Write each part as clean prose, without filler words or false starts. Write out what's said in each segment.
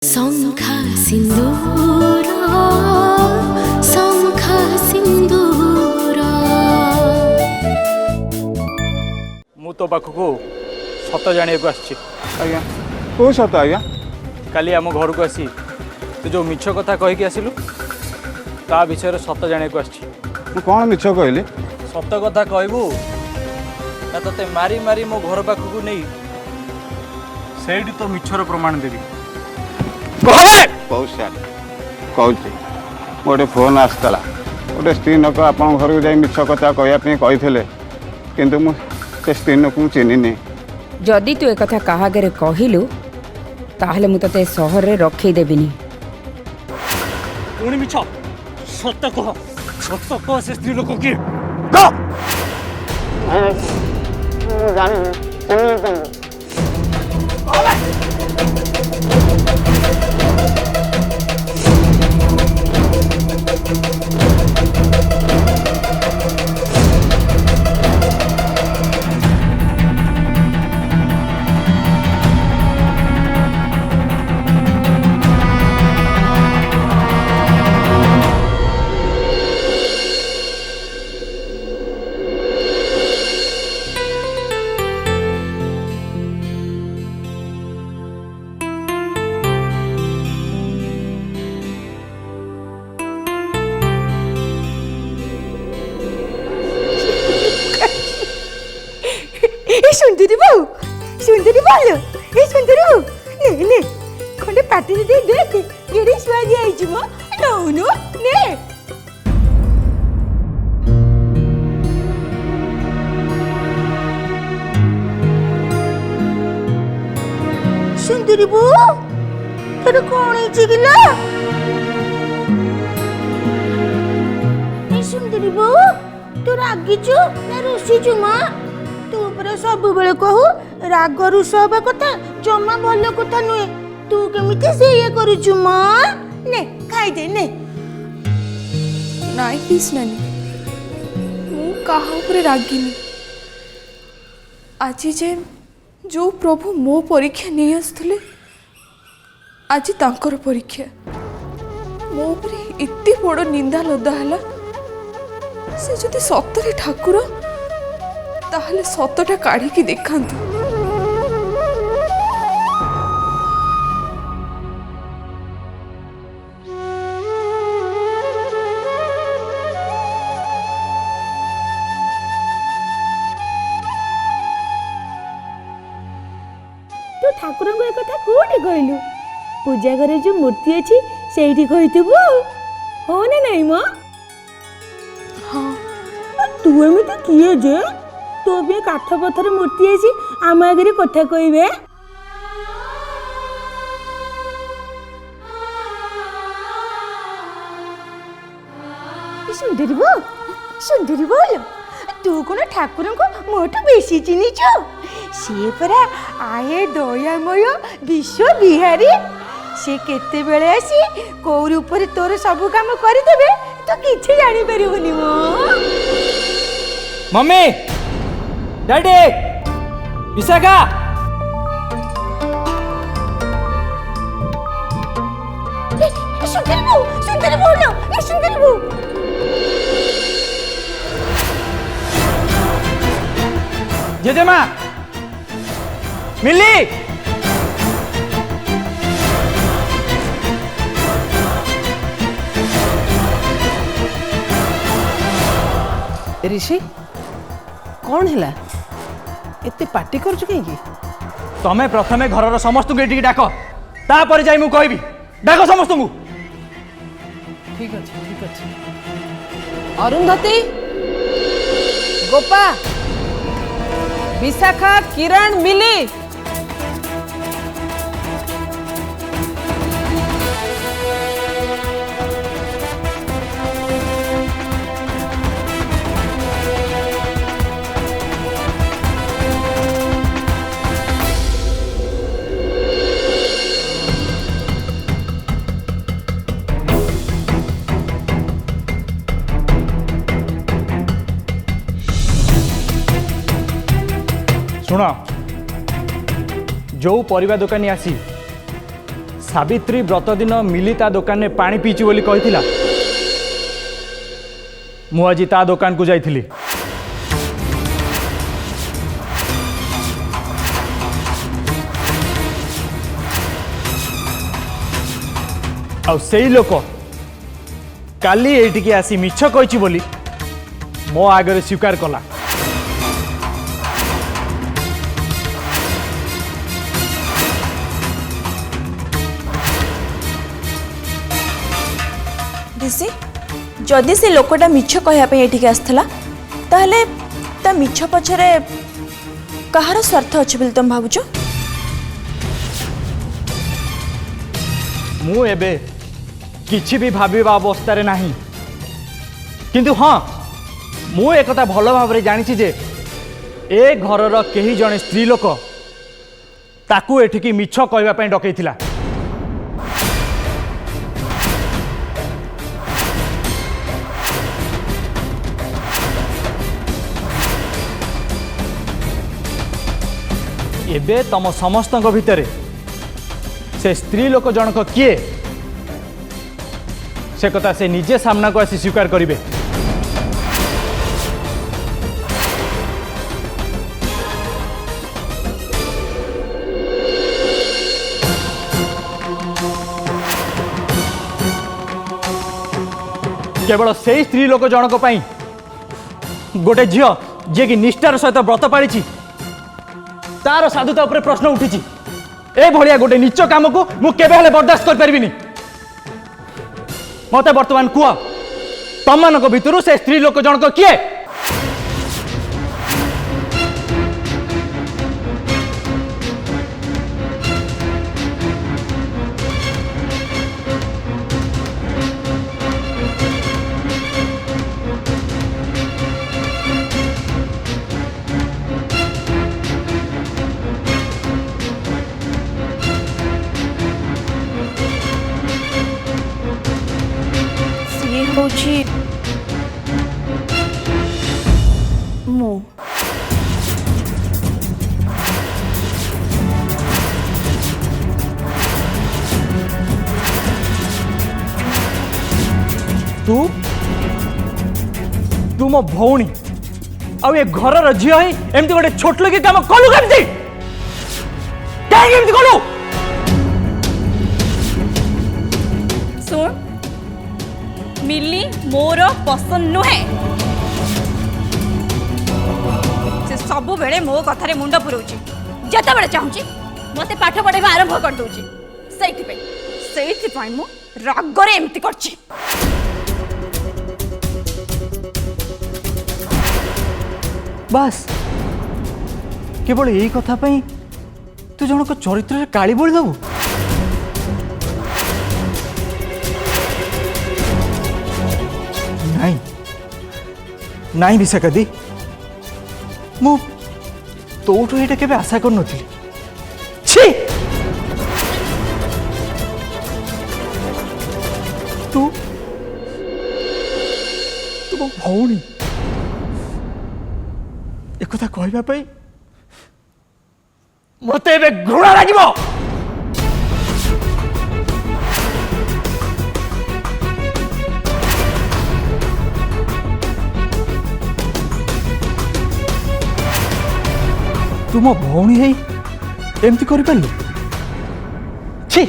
शंखा सिंदूर शंखा सिंदूर मु तो पाखक सत जाना आसी आज्ञा कौ सत आज्ञा काली आम घर को आसी तू जो मिछ कथा कहीकि आसिलु ता विषय सत जाना आसी कौन मिछ कहली सत कथा कहबू ना तते मारी मारी मो घर पाखक नहीं सेठी तो मिछर प्रमाण देवी कहूँ गोटे फोन आसला गोटे स्त्री लोक आप घर को जाई मिछ कथा कहते किंतु से स्त्री लोक चिन्हनी जदि तू एक क्या कहलु ताहले मु तते सहर रे रखी देबिनी। पुणी मिछ सत कह से स्त्री लोक किए सुंदरी बहु सुंदरी बोलो ए सुंदरी बहु ने ने खंडे पाटी दे देख गेड़ी स्वादी आई जुमो नौनु ने सुंदरी बहु तेरे कौन है चिगिला ए सुंदरी बहु तू रागी छु ना रोसी छु मां तू परे सब बेले कहू राग रुष हवा कथा जमा भल कथा नुहे तू केमिति से ये करूछु मां ने खाई दे ने नाई प्लीज नानी मु कहा ऊपर रागिनी आज जे जो प्रभु मो परीक्षा नहीं आसुले आज तांकर परीक्षा मो ऊपर एते बड़ निंदा लदा हला से जदि सतरे ठाकुर ताहले सतटा काढ़ी की देखांतु तू ठाकुर को एक कथा कोठी कहलु पूजा घरे जो मूर्ति अछि सेठी कहितबु हो ना नहीं मां हाँ तू एमिति किए जे तो भी काठ पत्थर मूर्ति है आम आगे कथा कहबे सुंदरी बोल तू कौन ठाकुर को मोटू बेसी चिन्ह सी परा आए दयामय विश्व बिहारी से केते बेले आसी को ऊपर तोर सब काम करदेबे तो किछि जानि परिबनी मो मम्मी डैडी विशाखा सुंदरी बोलो ए सुंदरी बो जेजेमा मिली ऋषि कौन है एते पार्टी कर कहीं तमें प्रथमे घर समस्त को डाक तापर जाई मु कहबी डाक समस्त को ठीक अच्छे अरुंधति गोपा विशाखा किरण मिली शुण जो परिवा दुकानी आसी सावित्री व्रत दिन मिली ता दुकान में पानी पीची बोली कही मु आज ता दुकान को जाइथिली। आ सेई लोक काली एटिकी आसी मिछ कहिछि बोली मो आगे स्वीकार कला। ऋषि जदि से लोकटा मिछ कहवाई एठिक आसला ताहले ता मिछ पछरे कहार स्वार्थ अच्छे बोली तुम भावुच? मु एबे किछि भी भाबिबा अवस्था रे नाही, किंतु हाँ मु एक कथा भल भाव जानी जे ए घरर केही जणे स्त्री लोक ताकू एठिकी मिछ कहवा पई डकैथिला। एबे तम समस्तक भितरे से स्त्री लोक जनक किए से कथा से निजे सामना को आसी स्वीकार करिवे। केवल से स्त्री लोक जनक पाई गोटे झियो जे कि निष्ठार सहित व्रत पाड़ी तार साधुता उपरे प्रश्न उठी। ए भलिया गोटे नीच काम को मु केबे हेले बर्दाश्त कर परिबिनी। मते वर्तमान कुआ तम मानक भितरु से स्त्री लोक जनक किए? मो तू तू मो भौणी आ ये घर झील ही एमती गोटे छोट लोक काम कलु केमती कहीं कलु? सुन मिली मोर पसंद नुहे, से सबु बेले मो कथारे मुंड पुरौची जते बेले चाहूची मते पाठ पढ़ाइबा आरंभ कर दउची। सेइथि मु रागरे एमती करची। बस केवल यही कथा पई तू जनक चरित्र रे काली बोली दबु? नहीं नहीं विशाखा दी मु तोठू ये केबे आशा कर नथिली। छी तू तू भौणी एक कथा कहबा पई मते एबे घृणा लागिबो। तुम भौणी है एमती कर पारू? छी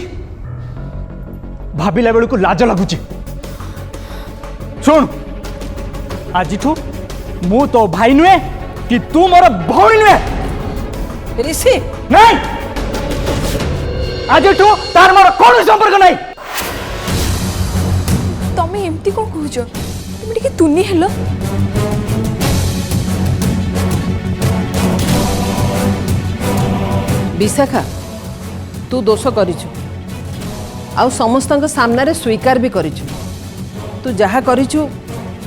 भाविला बेलू लाज लगुच। सुन आज मु तो भाई नुहे कि तू मोर भौणी नुहे। ऋषि नहीं आज तार मोर कौन संपर्क नहीं। तमे एमती कोन कहूछ? तुम टिके तुनी हेलो। विशाखा तू दोष करिछु आउ समस्तक सामने रे स्वीकार भी करिछु। तू जहा करिछु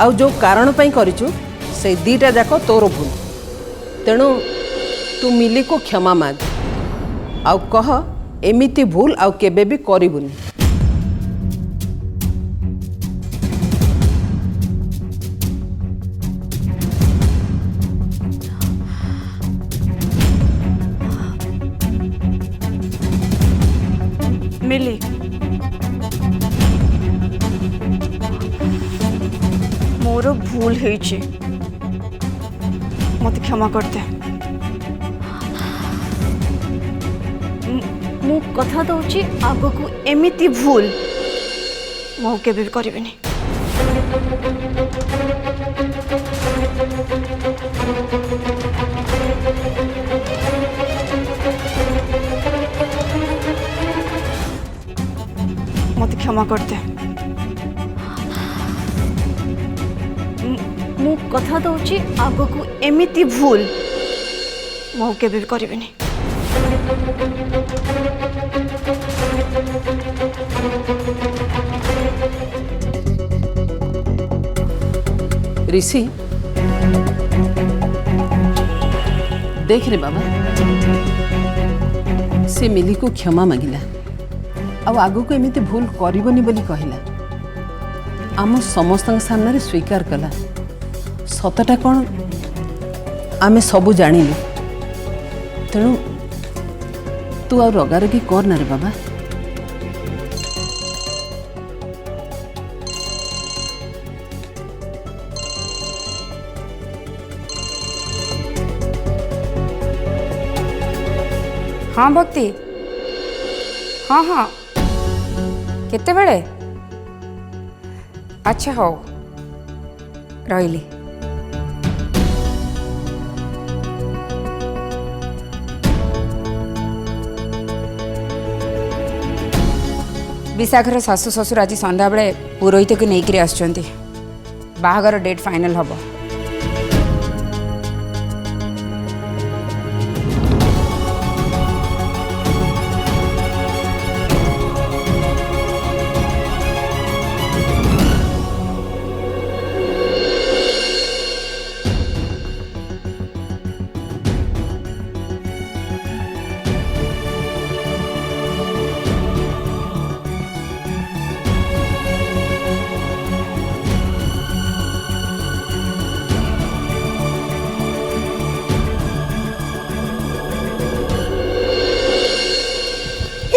आउ जो कारण पई करिछु से दीटा जाको तोर भूल। तेणु तू मिली को क्षमा माग आउ कह एमिति भूल आउ केबे भी करिबुनी। मिली मोर भूल है मत क्षमा करते मु कथा दूची आग को एमिति भूल मु केबे भी करिबिनी। मत क्षमा करते मु कथा दूची आग को एमिति भूल मु केबे भी करिबिनी। ऋषि देख रे बाबा से मिली को क्षमा मांगिला आगु को एमती भूल करबनी बोली कहला आम समस्त सामने स्वीकार कला सतटा कौन आमे सबू जानिलु तेणु तू आ रगारगी कर ना रे बाबा। हाँ भक्ति हाँ हाँ केते बेले अच्छा हो रही विशाखर शाशु शशुर आज संध्या बेले पुरोहित को लेकर आसुंच बाहागर डेट फाइनल हम।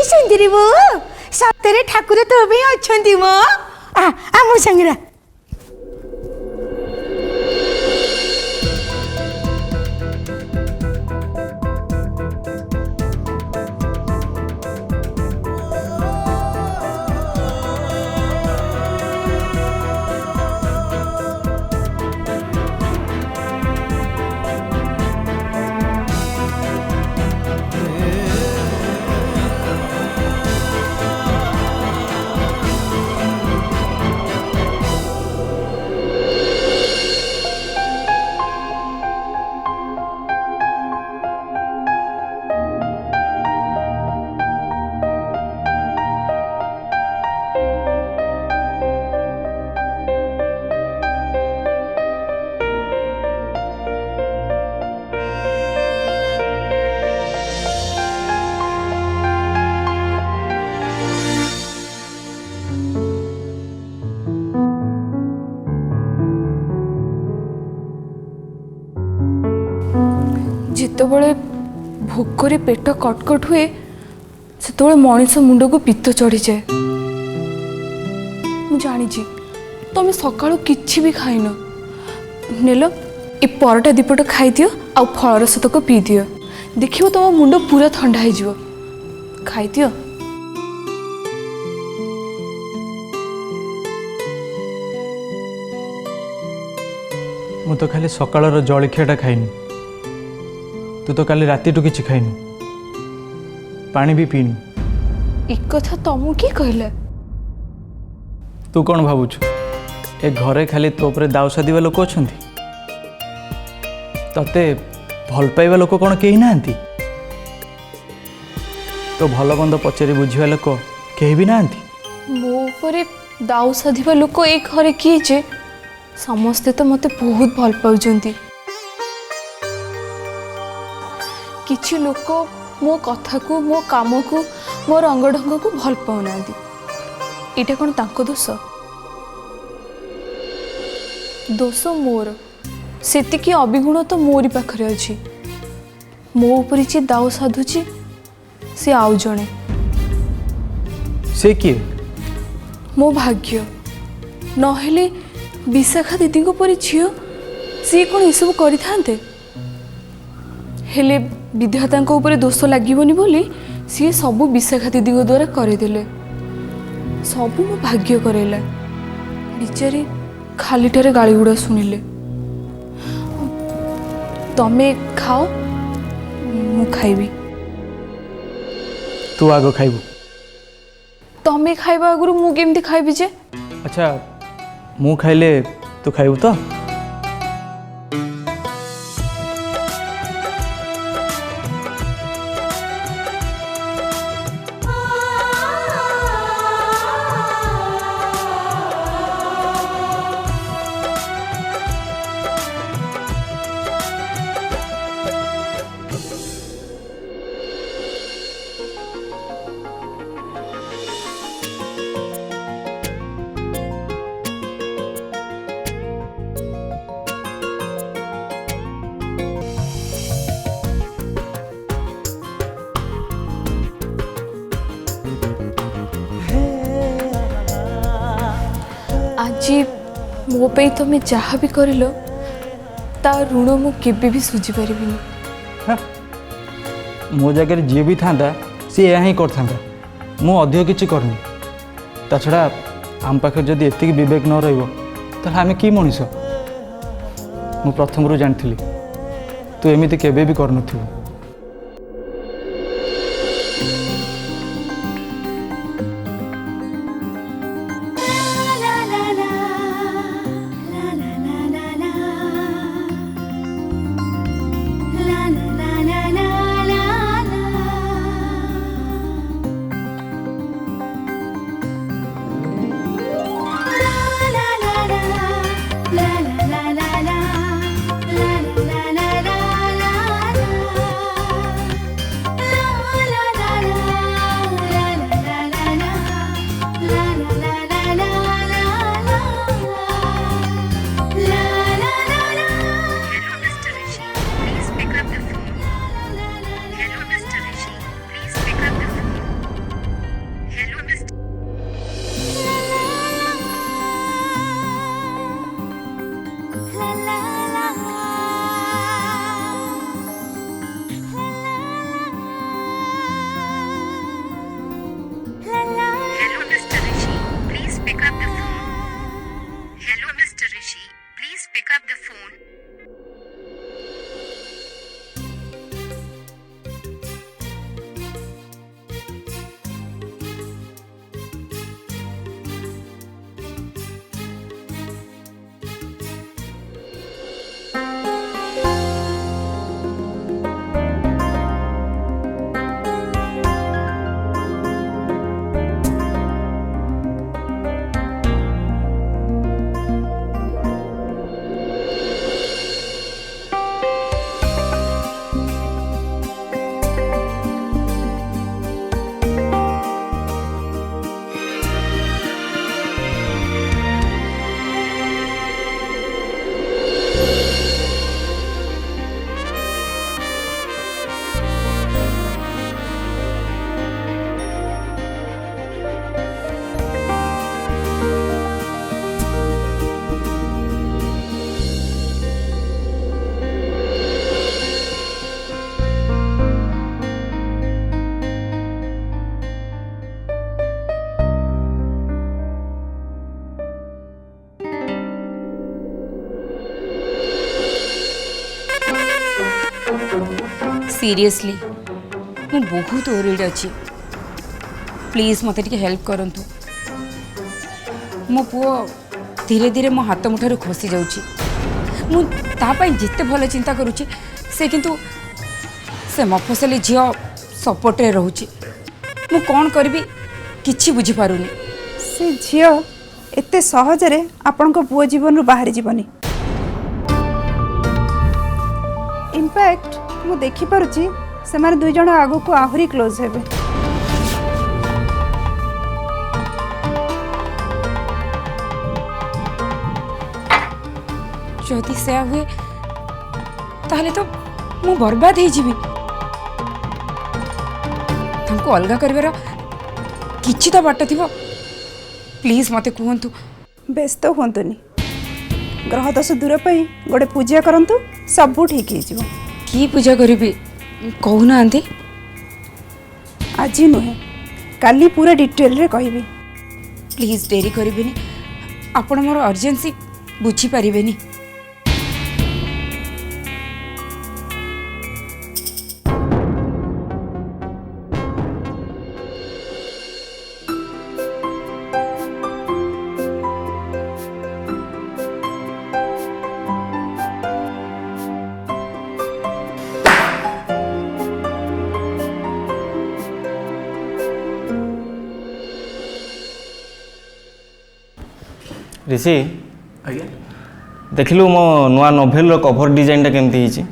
सुंदरी वो सतरे ठाकुर तो भी अच्छी मो मो संगरा जितेबले भोकरे पेट कटकट हुए से मनीष मुंड को पित्त चढ़ी जाए। मु जानी तुम सका कि भी खाइन नेल ए परटा दीपट खाई दियो आ फल रस तक पी दियो देखियो तुम मुंड पूरा ठंडा हो खाई दियो। मु तो खाली सकाळर जलखियाटा खाइनी तू तो काली राति टू किछि खाइनु पानी भी पीनु। एक कथा तुमको किए कहला तू कौन भावुछु ए घरे खाली तो उपरे दाव साधिबा लोक अछंती तते भल पाइबा लोक कौन केही नांती तो भल बंद पचारि बुझिबा लोक केही भी नांती। मो उपरे दाव साधिबा लोक ए घरे किए जे समस्ते तो मते बहुत भल पाउजंती किछि लोक मो कथा को मो काम को मो रंग ढंग को भल पाउना इटा कौन तांको दोष दोष मोर सेतिकी अभिगुण तो मोरी पाखरे अछि मो ऊपर जे दाव साधुची से आउ जणे से किए मो भाग्य नहेले विशाखा दीदी परी झील सी कौन यू करते हेले विधाता ऊपर दोष लगनी बोली सी सब विशाखा दीदी द्वारा करदे सब मो भाग्य करैला बिचारी खालीटारे गाड़ी गुड़ा शुणिले तमे खाओ मु खाइबी तू आग खाइबू तमे खाइबा आगु मु केमती खाइबी जे अच्छा मु खाइले तू खाइबू तो आज मो पे तुम जहाँ भी कर ता ऋण मु केबे भी सुझी पारिबिनी मो जगह जी भी था सी यह ही कर मु अधिक किसी करनी ता छड़ा आम पाखे जदि एतिक विवेक न रहा आम कि मनीष मु प्रथम रू जानी तू एमती केबे भी कर नथिबु सीरियसली मु बहुत ओरिड अच्छी प्लीज मत हेल्प करंतु मो पुओ धीरे धीरे मो हाथ मुठार खसी जाऊँगी जिते भल चिंता करुच्ची से किंतु से मफसली झील सपोर्टे रोचे मु कौन करी किछि बुझी पारुनी से झील एते सहजरे आपण पुओ जीवन बाहरी जीवनी इनफैक्ट मु देखि पारुची से मारे दुई जण आगो को आहुरी क्लोज हेबे जदि से हुए ताहले तो मु बर्बाद हो जीवी तांको अलगा करबार किछि तो बाट थिबो प्लीज मते कहंतु व्यस्त हुंतुनी ग्रह दोष दूर पाई गोटे पूजा करंतु सब ठीक हो। कि पूजा करी कहूना आज नुहे काली पूरा डिटेल रे कहबी। प्लीज डेरी करिबेनी आपण मोर अर्जेन्सी बुझी पारिबेनी। ऋषि आज्ञा देखिलु मो नुआ नोभेल रो कवर डिजाइन केमती हिची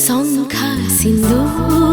शंखा सिंदूर